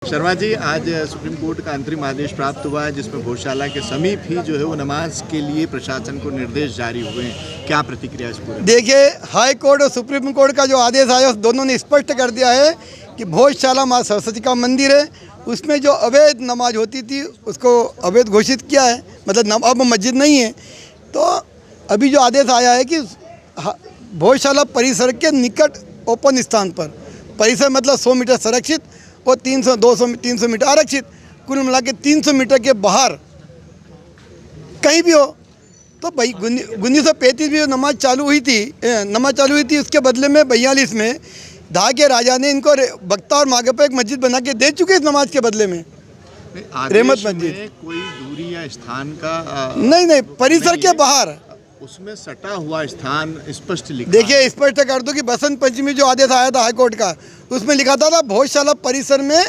शर्मा जी, आज supreme court का अंतरिम आदेश प्राप्त हुआ है जिसमें भोजशाला के समीप ही जो है वो नमाज के लिए प्रशासन को निर्देश जारी हुए हैं। क्या प्रतिक्रिया इस पूरे? देखिए, हाई कोर्ट और सुप्रीम कोर्ट का जो आदेश आया उस दोनों ने स्पष्ट कर दिया है कि भोजशाला माँ सरस्वती का मंदिर है, उसमें जो अवैध नमाज होती थी उसको अवैध घोषित किया है, मतलब अब मस्जिद नहीं है। तो अभी जो आदेश आया है कि भोजशाला परिसर के निकट ओपन स्थान पर, परिसर मतलब 100 मीटर संरक्षित और 300 मीटर आरक्षित, कुल मिला के 300 मीटर के बाहर कहीं भी हो। तो भाई 1935 में जो नमाज चालू हुई थी उसके बदले में 42 में धा के राजा ने इनको बख्ता और मागे पर एक मस्जिद बना के दे चुके इस नमाज के बदले में। रहमत मस्जिद कोई दूरी या स्थान का नहीं, परिसर के बाहर उसमें सटा हुआ स्थान स्पष्ट लिखा। देखिए, स्पष्ट कर दो कि बसंत पंचमी जो आदेश आया था हाईकोर्ट का, उसमें लिखा था भोजशाला परिसर में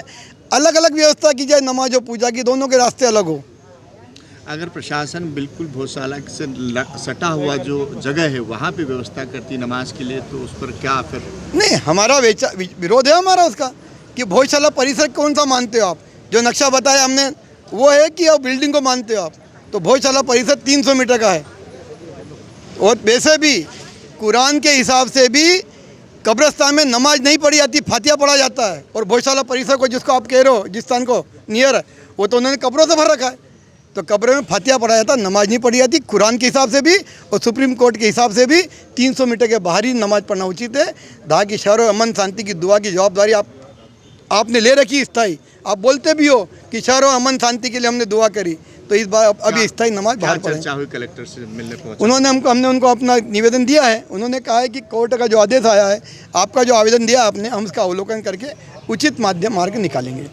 अलग अलग व्यवस्था की जाए, नमाज और पूजा की दोनों के रास्ते अलग हो। अगर प्रशासन बिल्कुल भोजशाला से सटा हुआ जो जगह है वहाँ पे व्यवस्था करती नमाज के लिए, तो उस पर क्या फिर? नहीं, हमारा विरोध है हमारा उसका कि भोजशाला परिसर कौन सा मानते हो आप? जो नक्शा बताया हमने वो है कि अब बिल्डिंग को मानते हो आप? तो भोजशाला परिसर 300 मीटर का है और वैसे भी कुरान के हिसाब से भी कब्रिस्तान में नमाज नहीं पढ़ी जाती, फातिहा पढ़ा जाता है। और भोजशाला परिसर को जिसको आप कह रहे हो, जिस स्थान को नियर है, वो तो उन्होंने कब्रों से भर रखा है। तो कब्र में फातिहा पढ़ा जाता, नमाज नहीं पढ़ी जाती कुरान के हिसाब से भी, और सुप्रीम कोर्ट के हिसाब से भी 300 मीटर के बाहर ही नमाज पढ़ना उचित है। धा की शहर और अमन शांति की दुआ की जवाबदारी आपने ले रखी स्थायी। आप बोलते भी हो कि शहर और अमन शांति के लिए हमने दुआ करी, तो इस बार अभी स्थायी नमाज बाहर पढ़े। चर्चा हुई कलेक्टर से मिलने पहुंचे? हमने उनको अपना निवेदन दिया है। उन्होंने कहा है कि कोर्ट का जो आदेश आया है, आपका जो आवेदन दिया आपने, हम उसका अवलोकन करके उचित मार्ग निकालेंगे।